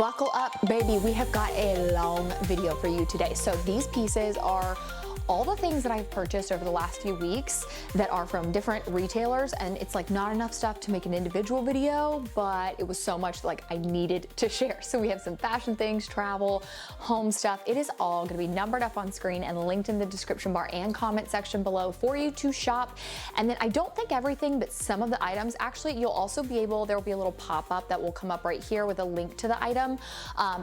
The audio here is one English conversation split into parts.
Buckle up, baby. We have got a long video for you today. So these pieces are all the things that I've purchased over the last few weeks that are from different retailers, and it's like not enough stuff to make an individual video, but it was so much like I needed to share. So we have some fashion things, travel, home stuff. It is all gonna be numbered up on screen and linked in the description bar and comment section below for you to shop. And then I don't think everything, but some of the items, actually you'll also be able, there will be a little pop-up that will come up right here with a link to the item.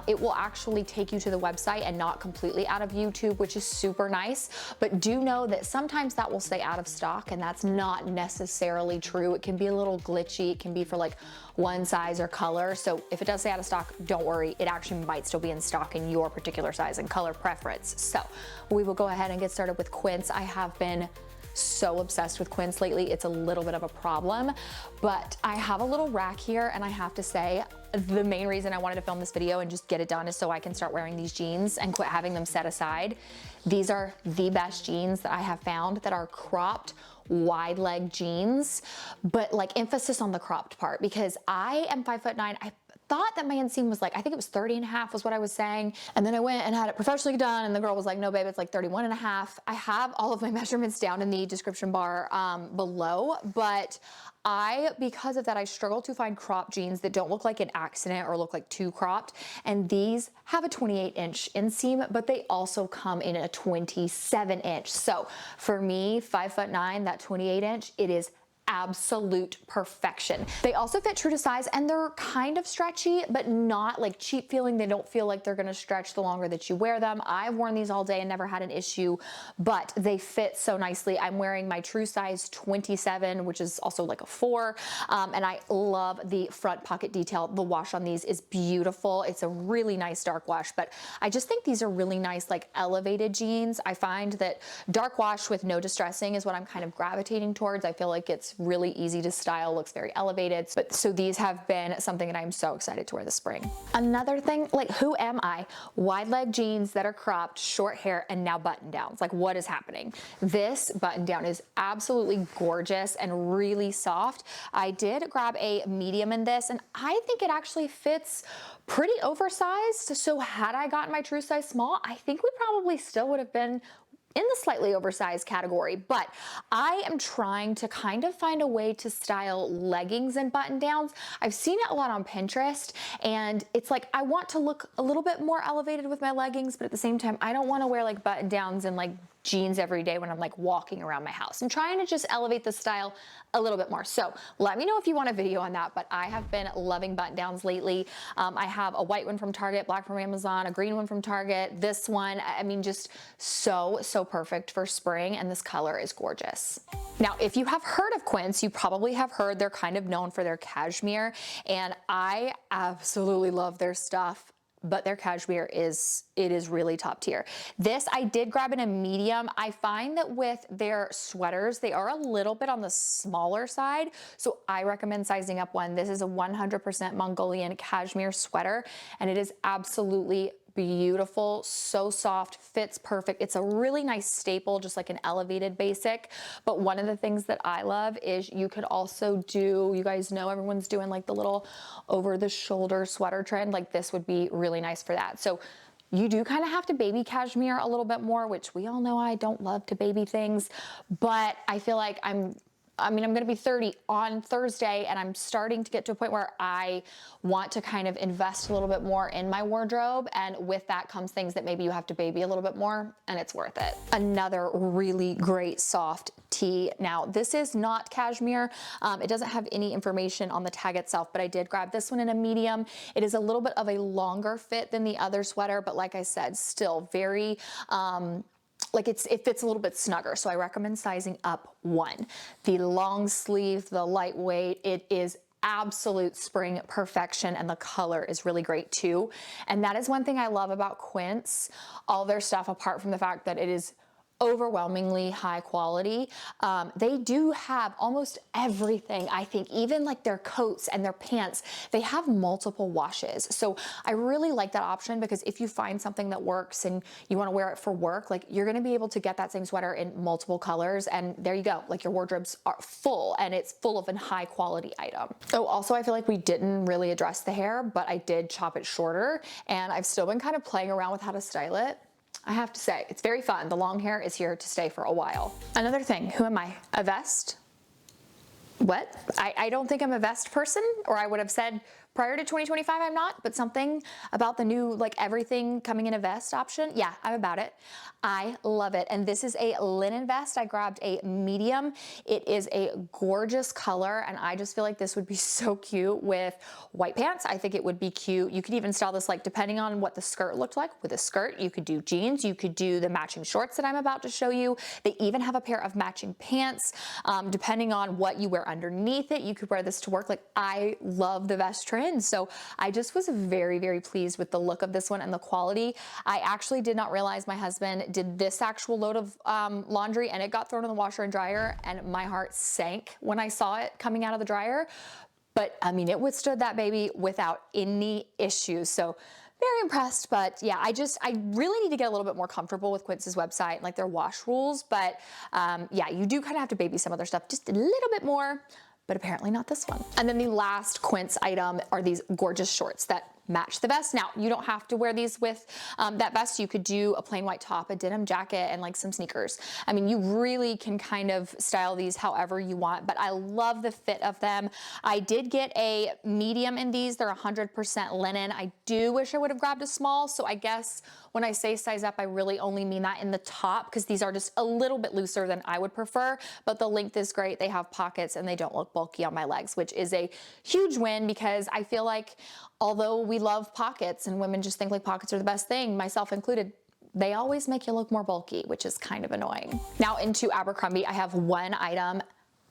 It will actually take you to the website and not completely out of YouTube, which is super nice. But do know that sometimes that will stay out of stock, and that's not necessarily true. It can be a little glitchy. It can be for like one size or color. So if it does stay out of stock, don't worry. It actually might still be in stock in your particular size and color preference. So we will go ahead and get started with Quince. I have been so obsessed with Quince lately. It's a little bit of a problem, but I have a little rack here, and I have to say, the main reason I wanted to film this video and just get it done is so I can start wearing these jeans and quit having them set aside. These are the best jeans that I have found that are cropped wide leg jeans, but like emphasis on the cropped part, because I am 5'9". I thought that my inseam was like, I think it was 30.5 was what I was saying. And then I went and had it professionally done, and the girl was like, no babe, it's like 31.5. I have all of my measurements down in the description bar below, but because of that, I struggle to find crop jeans that don't look like an accident or look like too cropped. And these have a 28-inch inseam, but they also come in a 27-inch. So for me, 5'9", that 28-inch, it is absolute perfection. They also fit true to size, and they're kind of stretchy, but not like cheap feeling. They don't feel like they're gonna stretch the longer that you wear them. I've worn these all day and never had an issue, but they fit so nicely. I'm wearing my true size 27, which is also like a 4, and I love the front pocket detail. The wash on these is beautiful. It's a really nice dark wash, but I just think these are really nice, like elevated jeans. I find that dark wash with no distressing is what I'm kind of gravitating towards. I feel like it's really easy to style, looks very elevated. But so these have been something that I'm so excited to wear this spring. Another thing, like who am I? Wide leg jeans that are cropped, short hair, and now button downs. Like what is happening? This button down is absolutely gorgeous and really soft. I did grab a medium in this, and I think it actually fits pretty oversized. So had I gotten my true size small, I think we probably still would have been in the slightly oversized category. But I am trying to kind of find a way to style leggings and button downs. I've seen it a lot on Pinterest, and it's like I want to look a little bit more elevated with my leggings, but at the same time, I don't want to wear like button downs and like jeans every day when I'm like walking around my house. I'm trying to just elevate the style a little bit more. So let me know if you want a video on that, but I have been loving button downs lately. I have a white one from Target, black from Amazon, a green one from Target, this one, I mean, just so perfect for spring, and this color is gorgeous. Now, if you have heard of Quince, you probably have heard they're kind of known for their cashmere, and I absolutely love their stuff. But their cashmere is really top tier. This I did grab in a medium. I find that with their sweaters, they are a little bit on the smaller side, so I recommend sizing up one. This is a 100% Mongolian cashmere sweater, and it is absolutely beautiful, so soft, fits perfect. It's a really nice staple, just like an elevated basic. But one of the things that I love is you could also do, you guys know everyone's doing like the little over the shoulder sweater trend. Like this would be really nice for that. So you do kind of have to baby cashmere a little bit more, which we all know I don't love to baby things, but I feel like I'm going to be 30 on Thursday, and I'm starting to get to a point where I want to kind of invest a little bit more in my wardrobe. And with that comes things that maybe you have to baby a little bit more, and it's worth it. Another really great soft tee. Now, this is not cashmere. It doesn't have any information on the tag itself, but I did grab this one in a medium. It is a little bit of a longer fit than the other sweater, but like I said, still very, like it fits a little bit snugger, so I recommend sizing up one. The long sleeve, the lightweight, it is absolute spring perfection, and the color is really great too. And that is one thing I love about Quince, all their stuff, apart from the fact that it is overwhelmingly high quality. They do have almost everything, I think, even like their coats and their pants, they have multiple washes. So I really like that option, because if you find something that works and you want to wear it for work, like you're going to be able to get that same sweater in multiple colors, and there you go. Like your wardrobes are full, and it's full of a high quality item. Oh, also I feel like we didn't really address the hair, but I did chop it shorter, and I've still been kind of playing around with how to style it. I have to say, it's very fun. The long hair is here to stay for a while. Another thing, who am I? A vest? What? I don't think I'm a vest person, or I would have said prior to 2025 I'm not, but something about the new, like everything coming in a vest option, yeah, I'm about it. I love it. And this is a linen vest. I grabbed a medium. It is a gorgeous color, and I just feel like this would be so cute with white pants. I think it would be cute. You could even style this, like depending on what the skirt looked like. With a skirt, you could do jeans, you could do the matching shorts that I'm about to show you. They even have a pair of matching pants. Depending on what you wear underneath it, you could wear this to work. Like, I love the vest trend. So I just was very, very pleased with the look of this one and the quality. I actually did not realize my husband did this actual load of laundry, and it got thrown in the washer and dryer, and my heart sank when I saw it coming out of the dryer. But I mean, it withstood that baby without any issues. So very impressed. But yeah, I really need to get a little bit more comfortable with Quince's website, like their wash rules. But yeah, you do kind of have to baby some other stuff just a little bit more, but apparently not this one. And then the last Quince item are these gorgeous shorts that match the vest. Now, you don't have to wear these with that vest. You could do a plain white top, a denim jacket, and like some sneakers. I mean, you really can kind of style these however you want, but I love the fit of them. I did get a medium in these. They're 100% linen. I do wish I would have grabbed a small, so I guess when I say size up, I really only mean that in the top, because these are just a little bit looser than I would prefer, but the length is great. They have pockets and they don't look bulky on my legs, which is a huge win, because I feel like although we love pockets and women just think like pockets are the best thing, myself included, they always make you look more bulky, which is kind of annoying. Now into Abercrombie, I have one item.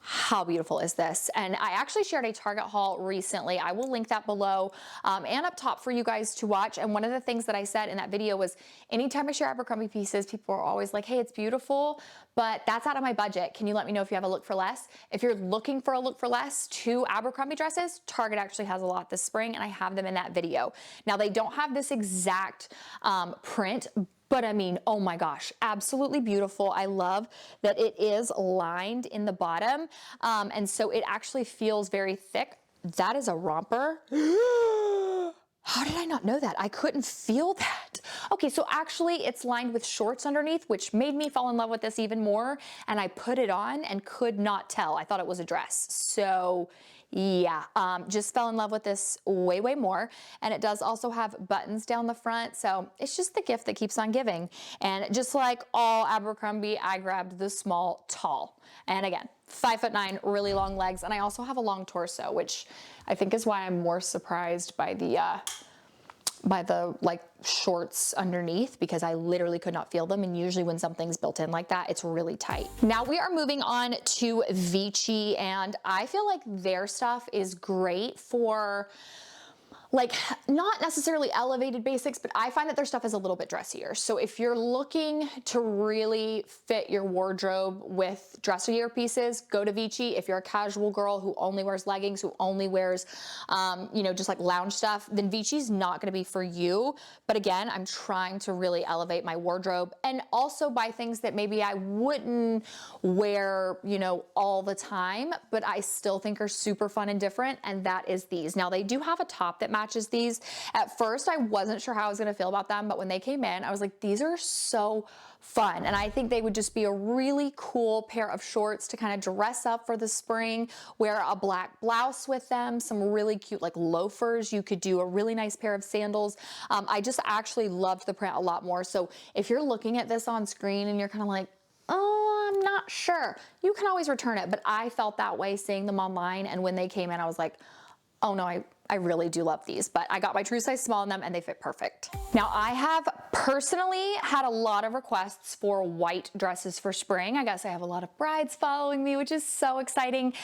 How beautiful is this? And I actually shared a Target haul recently. I will link that below and up top for you guys to watch. And one of the things that I said in that video was, anytime I share Abercrombie pieces, people are always like, hey, it's beautiful, but that's out of my budget. Can you let me know if you have a look for less? If you're looking for a look for less to Abercrombie dresses, Target actually has a lot this spring, and I have them in that video. Now, they don't have this exact print, but I mean, oh my gosh, absolutely beautiful. I love that it is lined in the bottom. And so it actually feels very thick. That is a romper. How did I not know that? I couldn't feel that. Okay, so actually it's lined with shorts underneath, which made me fall in love with this even more. And I put it on and could not tell. I thought it was a dress. So yeah, just fell in love with this way, way more. And it does also have buttons down the front. So it's just the gift that keeps on giving. And just like all Abercrombie, I grabbed the small tall. And again, 5'9", really long legs. And I also have a long torso, which I think is why I'm more surprised by the like shorts underneath, because I literally could not feel them. And usually when something's built in like that, it's really tight. Now we are moving on to Vici, and I feel like their stuff is great for like not necessarily elevated basics, but I find that their stuff is a little bit dressier. So if you're looking to really fit your wardrobe with dressier pieces, go to Vici. If you're a casual girl who only wears leggings, who only wears, you know, just like lounge stuff, then Vici's not gonna be for you. But again, I'm trying to really elevate my wardrobe and also buy things that maybe I wouldn't wear, you know, all the time, but I still think are super fun and different, and that is these. Now they do have a top that matches these. At first, I wasn't sure how I was gonna feel about them, but when they came in, I was like, these are so fun. And I think they would just be a really cool pair of shorts to kind of dress up for the spring, wear a black blouse with them, some really cute like loafers. You could do a really nice pair of sandals. I just actually loved the print a lot more. So if you're looking at this on screen and you're kind of like, oh, I'm not sure, you can always return it. But I felt that way seeing them online. And when they came in, I was like, oh no, I really do love these, but I got my true size small in them and they fit perfect. Now I have personally had a lot of requests for white dresses for spring. I guess I have a lot of brides following me, which is so exciting.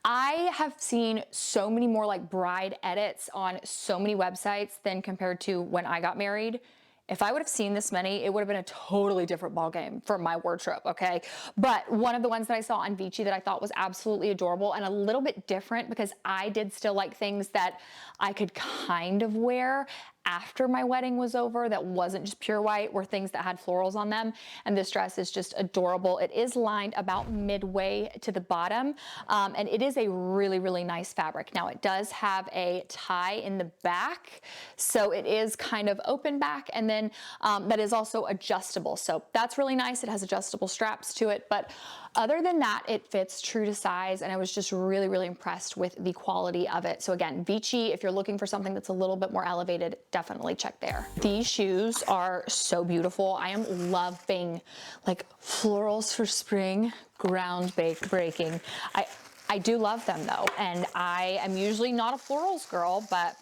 I have seen so many more like bride edits on so many websites than compared to when I got married. If I would have seen this many, it would have been a totally different ballgame for my wardrobe, okay? But one of the ones that I saw on Vici that I thought was absolutely adorable and a little bit different, because I did still like things that I could kind of wear after my wedding was over that wasn't just pure white, were things that had florals on them. And this dress is just adorable. It is lined about midway to the bottom, and it is a really, really nice fabric. Now it does have a tie in the back, so it is kind of open back, and then that is also adjustable. So that's really nice. It has adjustable straps to it, but other than that, it fits true to size, and I was just really, really impressed with the quality of it. So again, Vici, if you're looking for something that's a little bit more elevated, definitely check there. These shoes are so beautiful. I am loving like florals for spring, groundbreaking. I do love them though, and I am usually not a florals girl, but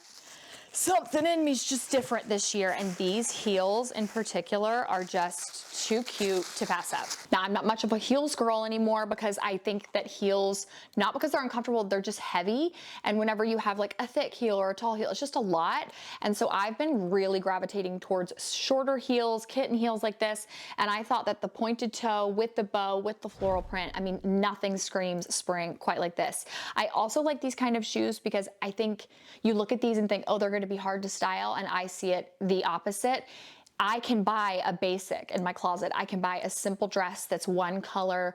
something in me is just different this year, and these heels in particular are just too cute to pass up. Now, I'm not much of a heels girl anymore because I think that heels, not because they're uncomfortable, they're just heavy, and whenever you have like a thick heel or a tall heel, it's just a lot, and so I've been really gravitating towards shorter heels, kitten heels like this, and I thought that the pointed toe with the bow, with the floral print, I mean, nothing screams spring quite like this. I also like these kind of shoes because I think you look at these and think, oh, they're going to be hard to style, and I see it the opposite. I can buy a basic in my closet. I can buy a simple dress that's one color,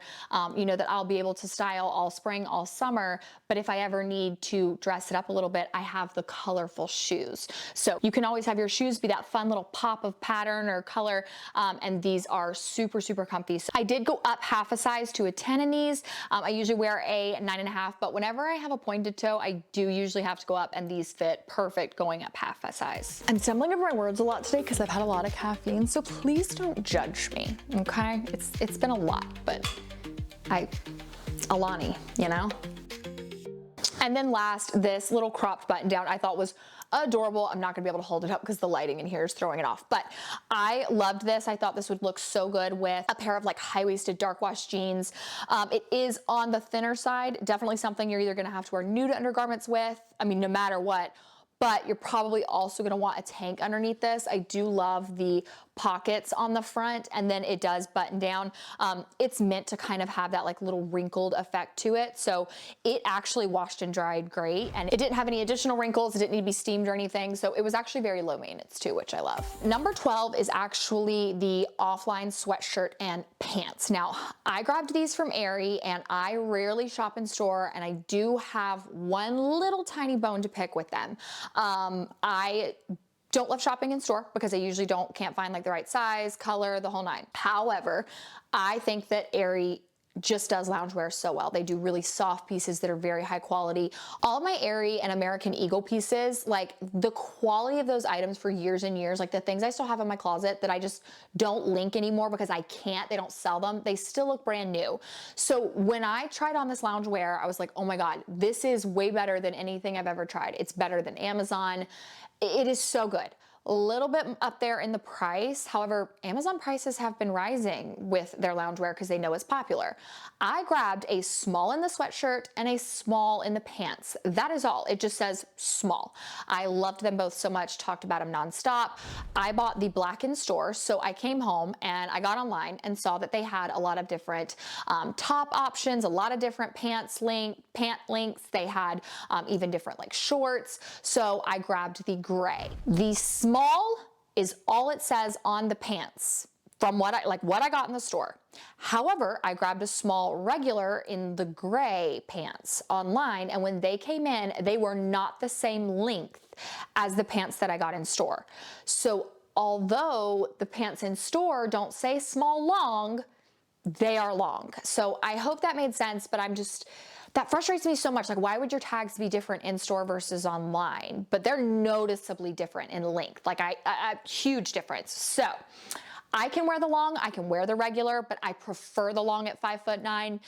you know, that I'll be able to style all spring, all summer. But if I ever need to dress it up a little bit, I have the colorful shoes. So you can always have your shoes be that fun little pop of pattern or color. And these are super, super comfy. So I did go up half a size to a 10 in these. I usually wear a 9.5, but whenever I have a pointed toe, I do usually have to go up, and these fit perfect going up half a size. I'm stumbling over my words a lot today because I've had a lot of caffeine, so please don't judge me, okay? It's been a lot, but Alani, you know? And then last, this little cropped button down I thought was adorable. I'm not gonna be able to hold it up because the lighting in here is throwing it off, but I loved this. I thought this would look so good with a pair of like high-waisted dark wash jeans. It is on the thinner side, definitely something you're either gonna have to wear nude undergarments with, I mean, no matter what, but you're probably also gonna want a tank underneath this. I do love the pockets on the front, and then it does button down. It's meant to kind of have that like little wrinkled effect to it. So it actually washed and dried great, and it didn't have any additional wrinkles. It didn't need to be steamed or anything. So it was actually very low maintenance too, which I love. Number 12 is actually the offline sweatshirt and pants. Now, I grabbed these from Aerie, and I rarely shop in store, and I do have one little tiny bone to pick with them. I don't love shopping in store because I usually can't find like the right size, color, the whole nine. However, I think that Aerie just does loungewear so well. They do really soft pieces that are very high quality. All of my Aerie and American Eagle pieces, like the quality of those items for years and years, like the things I still have in my closet that I just don't link anymore because I can't, they don't sell them, they still look brand new. So when I tried on this loungewear, I was like, oh my God, this is way better than anything I've ever tried. It's better than Amazon. It is so good. A little bit up there in the price. However, Amazon prices have been rising with their loungewear because they know it's popular. I grabbed a small in the sweatshirt and a small in the pants. That is all. It just says small. I loved them both so much, talked about them nonstop. I bought the black in store, so I came home and I got online and saw that they had a lot of different top options, a lot of different pant lengths. They had even different like shorts. So I grabbed the gray. The small is all it says on the pants from what I got in the store. However, I grabbed a small regular in the gray pants online, and when they came in, they were not the same length as the pants that I got in store. So although the pants in store don't say small long, they are long. So I hope that made sense, but that frustrates me so much. Like, why would your tags be different in store versus online? But they're noticeably different in length, like a huge difference. So I can wear the long, I can wear the regular, but I prefer the long at 5'9".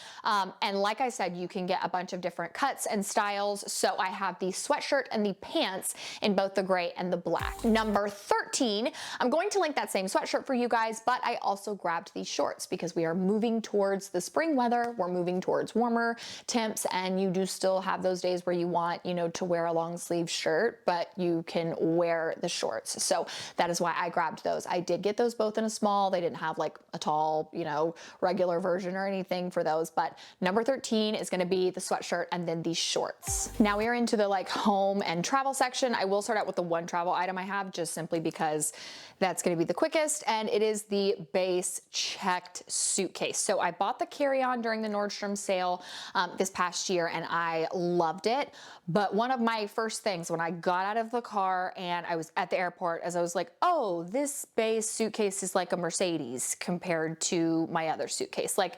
And like I said, you can get a bunch of different cuts and styles. So I have the sweatshirt and the pants in both the gray and the black. Number 13, I'm going to link that same sweatshirt for you guys, but I also grabbed these shorts because we are moving towards the spring weather. We're moving towards warmer temps, and you do still have those days where you want, you know, to wear a long sleeve shirt, but you can wear the shorts. So that is why I grabbed those. I did get those both in a small. They didn't have like a tall, you know, regular version or anything for those, but number 13 is going to be the sweatshirt and then these shorts. Now we are into the like home and travel section. I will start out with the one travel item I have, just simply because that's going to be the quickest, and it is the Beis checked suitcase. So I bought the carry-on during the Nordstrom sale this past year, and I loved it. But one of my first things when I got out of the car and I was at the airport, as I was like, oh, this Beis suitcase is like a Mercedes compared to my other suitcase. Like,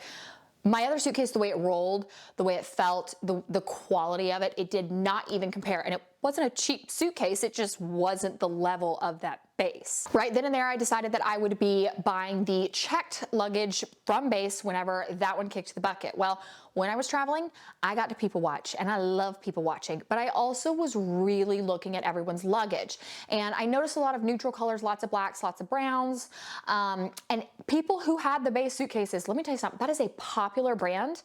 my other suitcase, the way it rolled, the way it felt, the quality of it, it did not even compare. And it wasn't a cheap suitcase, it just wasn't the level of that Beis. Right then and there, I decided that I would be buying the checked luggage from Beis whenever that one kicked the bucket. Well, when I was traveling, I got to people watch, and I love people watching, but I also was really looking at everyone's luggage. And I noticed a lot of neutral colors, lots of blacks, lots of browns, and people who had the Beis suitcases, let me tell you something, that is a popular brand.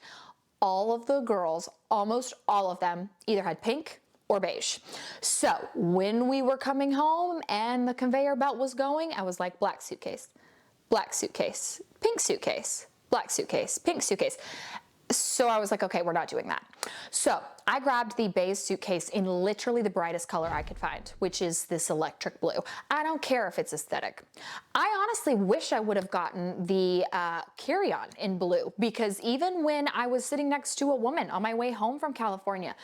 All of the girls, almost all of them, either had pink or beige. So when we were coming home and the conveyor belt was going, I was like, black suitcase, pink suitcase, black suitcase, pink suitcase. So I was like, okay, we're not doing that. So I grabbed the Beis suitcase in literally the brightest color I could find, which is this electric blue. I don't care if it's aesthetic. I honestly wish I would have gotten the carry-on in blue, because even when I was sitting next to a woman on my way home from California,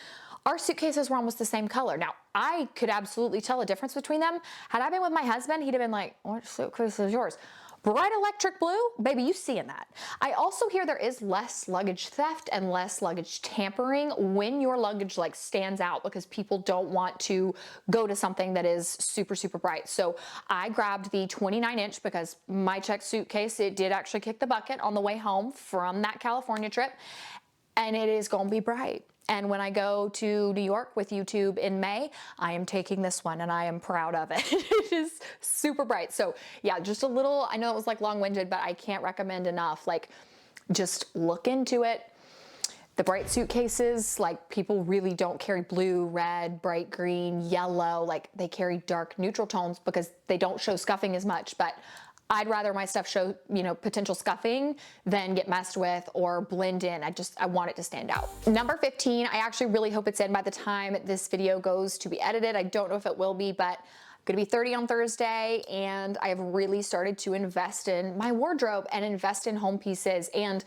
our suitcases were almost the same color. Now, I could absolutely tell a difference between them. Had I been with my husband, he'd have been like, what suitcase is yours? Bright electric blue? Baby, you seeing that. I also hear there is less luggage theft and less luggage tampering when your luggage like stands out, because people don't want to go to something that is super, super bright. So I grabbed the 29-inch because my checked suitcase, it did actually kick the bucket on the way home from that California trip, and it is gonna be bright. And when I go to New York with YouTube in May, I am taking this one, and I am proud of it. It is super bright. So yeah, just a little, I know it was like long-winded, but I can't recommend enough. Like, just look into it. The bright suitcases, like, people really don't carry blue, red, bright green, yellow. Like, they carry dark neutral tones because they don't show scuffing as much. But I'd rather my stuff show, you know, potential scuffing than get messed with or blend in. I want it to stand out. Number 15, I actually really hope it's in by the time this video goes to be edited. I don't know if it will be, but I'm gonna be 30 on Thursday, and I have really started to invest in my wardrobe and invest in home pieces. And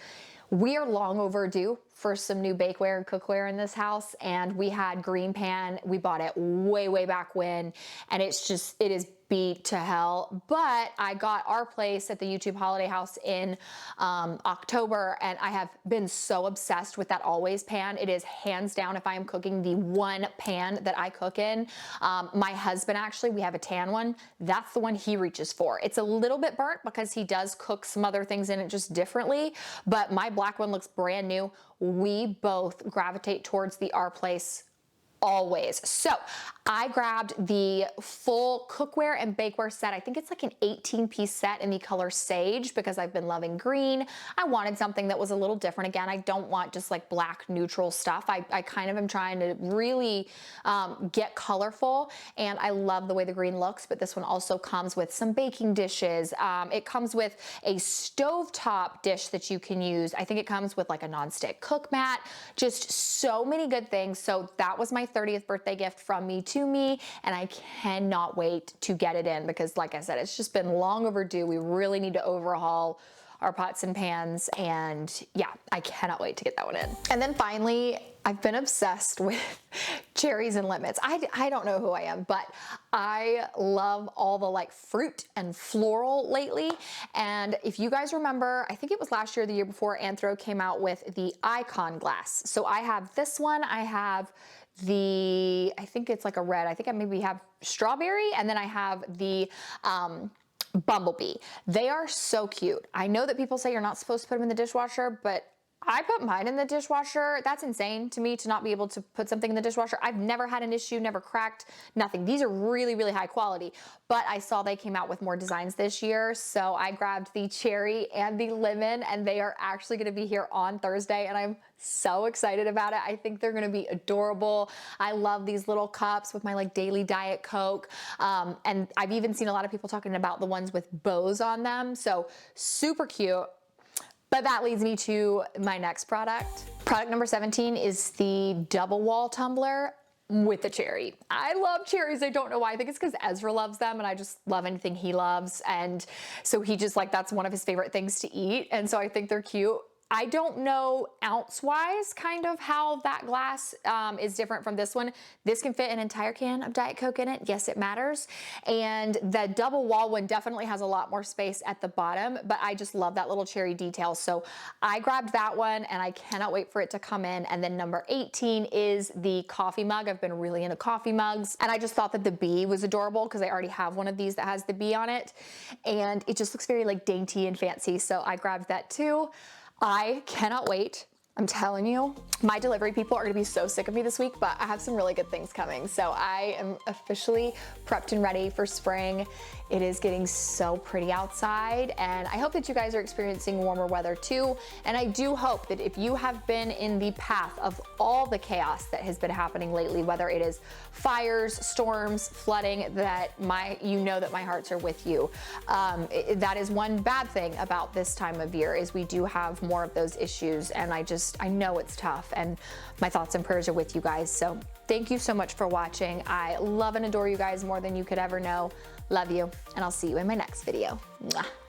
we are long overdue for some new bakeware and cookware in this house, and we had Green Pan. We bought it way, way back when, and it is beat to hell. But I got our place at the YouTube Holiday House in October, and I have been so obsessed with that Always pan. It is hands down, if I am cooking, the one pan that I cook in. My husband, actually, we have a tan one. That's the one he reaches for. It's a little bit burnt because he does cook some other things in it just differently, but my black one looks brand new. We both gravitate towards the Our Place Always. So I grabbed the full cookware and bakeware set. I think it's like an 18-piece set in the color Sage because I've been loving green. I wanted something that was a little different. Again, I don't want just like black neutral stuff. I kind of am trying to really get colorful, and I love the way the green looks, but this one also comes with some baking dishes. It comes with a stovetop dish that you can use. I think it comes with like a nonstick cook mat, just so many good things. So that was my 30th birthday gift from me to me, and I cannot wait to get it in because, like I said, it's just been long overdue. We really need to overhaul our pots and pans, and yeah, I cannot wait to get that one in. And then finally, I've been obsessed with cherries and lemons. I don't know who I am, but I love all the like fruit and floral lately. And if you guys remember, I think it was last year or the year before, Anthro came out with the Icon glass. So I have this one, I have I think it's like a red, I think I maybe have strawberry, and then I have the Bumblebee. They are so cute. I know that people say you're not supposed to put them in the dishwasher, but I put mine in the dishwasher. That's insane to me to not be able to put something in the dishwasher. I've never had an issue, never cracked, nothing. These are really, really high quality, but I saw they came out with more designs this year. So I grabbed the cherry and the lemon, and they are actually gonna be here on Thursday, and I'm so excited about it. I think they're gonna be adorable. I love these little cups with my like daily Diet Coke. And I've even seen a lot of people talking about the ones with bows on them. So super cute. But that leads me to my next product. Product number 17 is the double wall tumbler with the cherry. I love cherries. I don't know why. I think it's because Ezra loves them and I just love anything he loves. And so he just like, that's one of his favorite things to eat. And so I think they're cute. I don't know ounce wise kind of how that glass is different from this one. This can fit an entire can of Diet Coke in it. Yes, it matters. And the double wall one definitely has a lot more space at the bottom, but I just love that little cherry detail. So I grabbed that one and I cannot wait for it to come in. And then number 18 is the coffee mug. I've been really into coffee mugs and I just thought that the bee was adorable because I already have one of these that has the bee on it. And it just looks very like dainty and fancy. So I grabbed that too. I cannot wait. I'm telling you, my delivery people are gonna be so sick of me this week, but I have some really good things coming. So I am officially prepped and ready for spring. It is getting so pretty outside, and I hope that you guys are experiencing warmer weather too. And I do hope that if you have been in the path of all the chaos that has been happening lately, whether it is fires, storms, flooding, that you know that my hearts are with you. That is one bad thing about this time of year is we do have more of those issues, and I know it's tough, and my thoughts and prayers are with you guys. So thank you so much for watching. I love and adore you guys more than you could ever know. Love you, and I'll see you in my next video. Mwah.